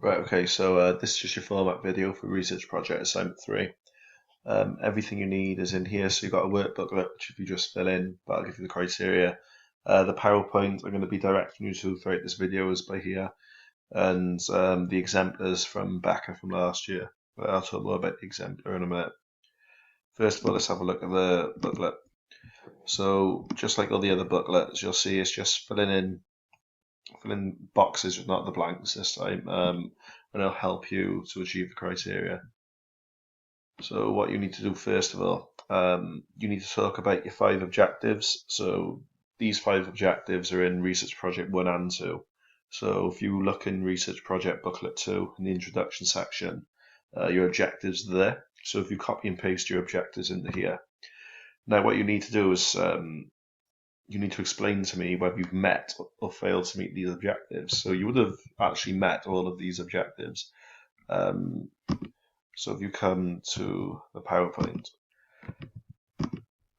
Right, okay, so this is just your format video for Research Project Assignment 3. Everything you need is in here, so you've got a work booklet, which if you just fill in, that'll give you the criteria. The PowerPoint I'm going to be directing you to throughout this video is by here, and the exemplars from Becca from last year. But I'll talk more about the exemplar in a minute. First of all, let's have a look at the booklet. So, just like all the other booklets, you'll see it's just filling in boxes, not the blanks this time, and it'll help you to achieve the criteria. So what you need to do first of all, you need to talk about your 5 objectives. So these 5 objectives are in Research Project 1 and 2. So if you look in Research Project Booklet 2 in the introduction section, your objectives are there. So if you copy and paste your objectives into here. Now what you need to do is you need to explain to me whether you've met or failed to meet these objectives. So you would have actually met all of these objectives. So if you come to the PowerPoint,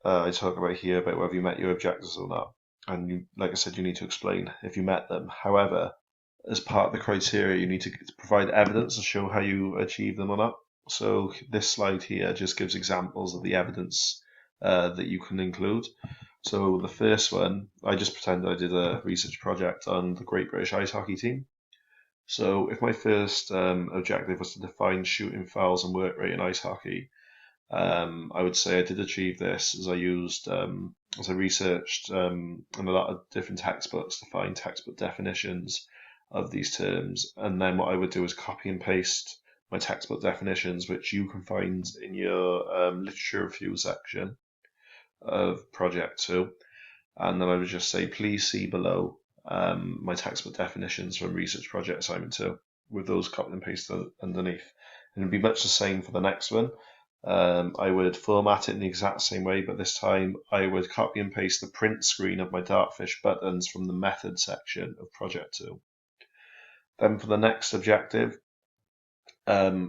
I talk about here about whether you met your objectives or not. And you, like I said, you need to explain if you met them. However, as part of the criteria, you need to provide evidence to show how you achieve them or not. So this slide here just gives examples of the evidence that you can include. So the first one, I just pretend I did a research project on the Great British Ice Hockey team. So if my first objective was to define shooting fouls and work rate in ice hockey, I would say I did achieve this as I researched in a lot of different textbooks to find textbook definitions of these terms, and then what I would do is copy and paste my textbook definitions, which you can find in your literature review section of Project 2, and then I would just say, please see below my textbook definitions from Research Project Assignment 2, with those copied and pasted underneath. And it'd be much the same for the next one. I would format it in the exact same way, but this time I would copy and paste the print screen of my Dartfish buttons from the method section of Project 2. Then for the next objective, I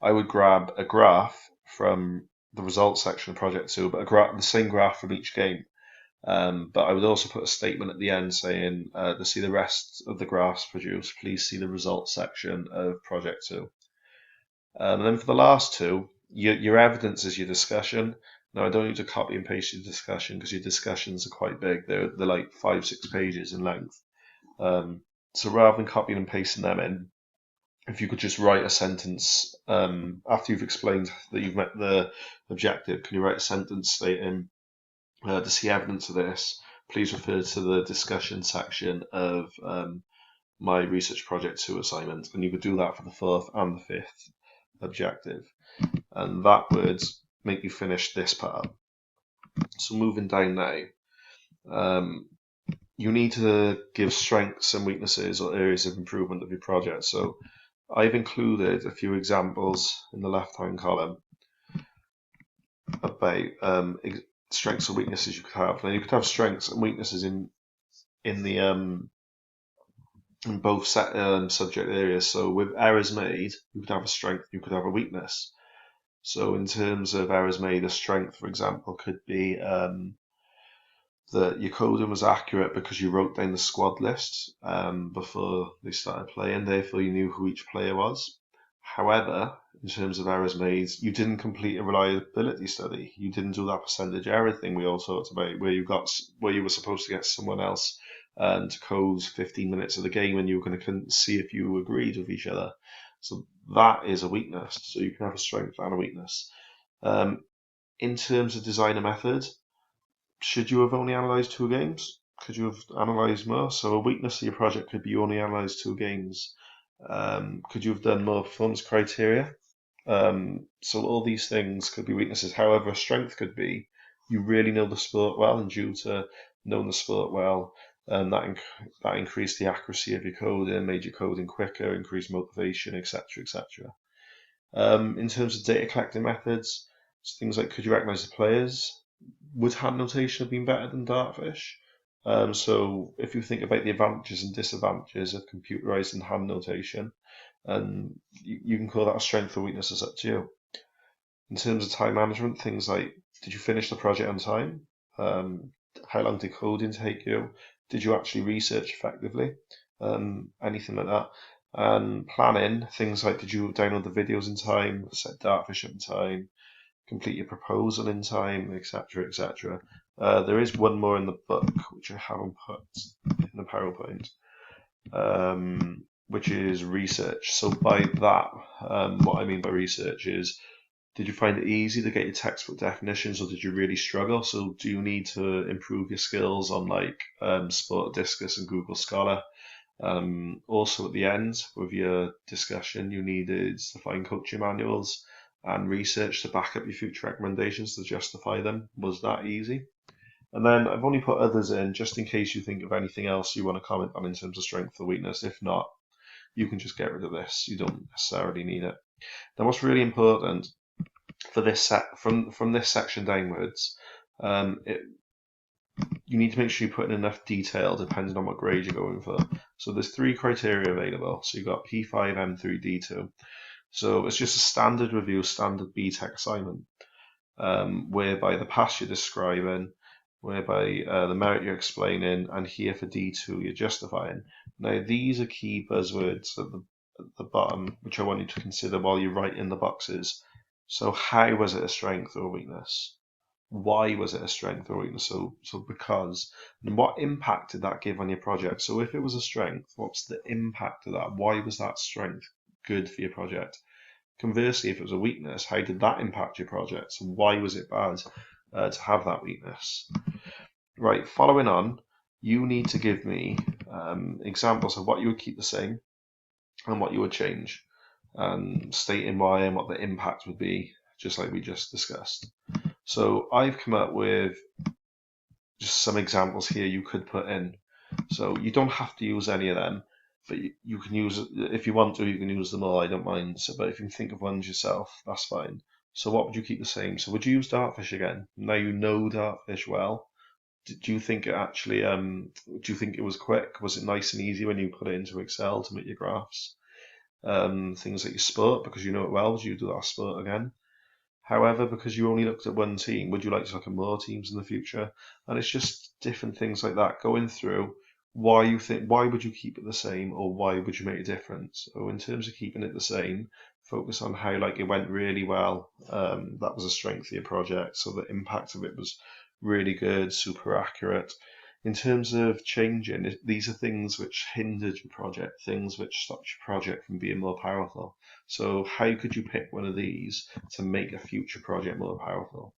would grab a graph from the results section of Project 2, but the same graph from each game. But I would also put a statement at the end saying, to see the rest of the graphs produced, please see the results section of Project 2. And then for the last two, your evidence is your discussion. Now, I don't need to copy and paste your discussion because your discussions are quite big. They're like 5-6 pages in length. So rather than copying and pasting them in, if you could just write a sentence after you've explained that you've met the objective, can you write a sentence stating, to see evidence of this, please refer to the discussion section of my Research Project 2 assignment. And you could do that for the 4th and the 5th objective. And that would make you finish this part. So moving down now, you need to give strengths and weaknesses or areas of improvement of your project. So I've included a few examples in the left-hand column about strengths and weaknesses you could have. Now you could have strengths and weaknesses in both subject areas. So with errors made, you could have a strength, you could have a weakness. So in terms of errors made, a strength, for example, could be that your coding was accurate because you wrote down the squad list before they started playing, therefore you knew who each player was. However, in terms of errors made, you didn't complete a reliability study. You didn't do that percentage error thing we all talked about, where you were supposed to get someone else to code 15 minutes of the game, and you were going to see if you agreed with each other. So that is a weakness. So you can have a strength and a weakness. In terms of designer method, should you have only analysed 2 games? Could you have analysed more? So a weakness of your project could be you only analysed 2 games. Could you have done more performance criteria? So all these things could be weaknesses. However, a strength could be you really know the sport well, and due to knowing the sport well, that increased the accuracy of your coding, made your coding quicker, increased motivation, etc., etc. In terms of data collecting methods, things like could you recognise the players? Would hand notation have been better than Dartfish? So if you think about the advantages and disadvantages of computerized and hand notation, you can call that a strength or weakness, it's up to you. In terms of time management, things like, did you finish the project on time? How long did coding take you? Did you actually research effectively? Anything like that. And planning, things like did you download the videos in time, set Dartfish up in time, complete your proposal in time, etc., etc. There is one more in the book which I haven't put in the PowerPoint, which is research. So by that, what I mean by research is, did you find it easy to get your textbook definitions, or did you really struggle? So do you need to improve your skills on like Sport Discus and Google Scholar? Also at the end with your discussion, you needed to find coaching manuals and research to back up your future recommendations to justify them. Was that easy? And then I've only put others in just in case you think of anything else you want to comment on in terms of strength or weakness. If not, you can just get rid of this. You don't necessarily need it. Then what's really important for this from this section downwards, you need to make sure you put in enough detail depending on what grade you're going for. So there's 3 criteria available. So you've got P5, M3, D2. So it's just a standard review, standard BTEC assignment, whereby the pass you're describing, whereby the merit you're explaining, and here for D2 you're justifying. Now these are key buzzwords at the bottom, which I want you to consider while you write in the boxes. So how was it a strength or weakness? Why was it a strength or weakness? So because, and what impact did that give on your project? So if it was a strength, what's the impact of that? Why was that strength good for your project? Conversely, if it was a weakness, how did that impact your project? So why was it bad to have that weakness? Right, following on, you need to give me examples of what you would keep the same and what you would change, stating why and what the impact would be, just like we just discussed. So I've come up with just some examples here you could put in. So you don't have to use any of them, but you can use, if you want to, you can use them all, I don't mind. So, but if you can think of ones yourself, that's fine. So what would you keep the same? So would you use Dartfish again? Now you know Dartfish well. Do you think it actually, do you think it was quick? Was it nice and easy when you put it into Excel to make your graphs? Things like your sport, because you know it well, would you do that sport again? However, because you only looked at one team, would you like to look at more teams in the future? And it's just different things like that, going through why you think, why would you keep it the same, or why would you make a difference? So in terms of keeping it the same, focus on how like it went really well. That was a strength of your project, so the impact of it was really good, super accurate. In terms of changing, these are things which hindered your project, things which stopped your project from being more powerful. So how could you pick one of these to make a future project more powerful?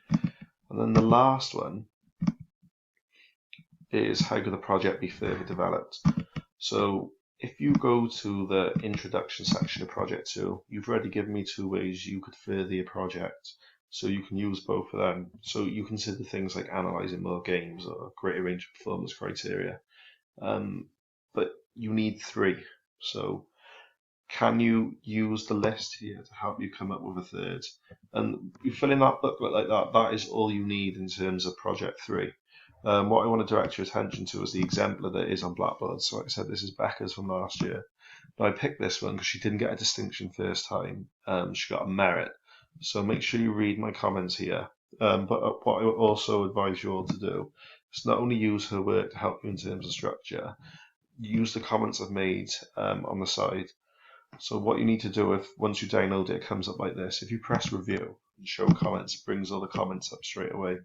And then the last one is how could the project be further developed? So if you go to the introduction section of Project 2, you've already given me 2 ways you could further your project. So you can use both of them. So you consider things like analysing more games or greater range of performance criteria. But you need 3. So can you use the list here to help you come up with a third? And you fill in that booklet like that, that is all you need in terms of Project 3. What I want to direct your attention to is the exemplar that is on Blackboard. So like I said, this is Becca's from last year. But I picked this one because she didn't get a distinction first time. She got a merit. So make sure you read my comments here. But what I would also advise you all to do is not only use her work to help you in terms of structure, use the comments I've made on the side. So what you need to do, if once you download it, it comes up like this. If you press review and show comments, it brings all the comments up straight away.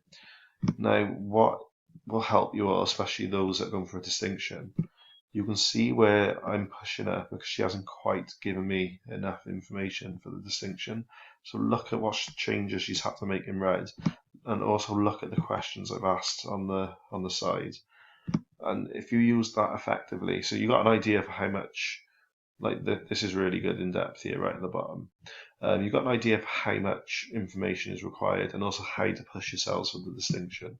Now, what will help you all, especially those that are going for a distinction, you can see where I'm pushing her because she hasn't quite given me enough information for the distinction. So look at what changes she's had to make in red, and also look at the questions I've asked on the side. And if you use that effectively, so you got an idea for how much, like this is really good in depth here right at the bottom. You've got an idea of how much information is required and also how to push yourselves for the distinction.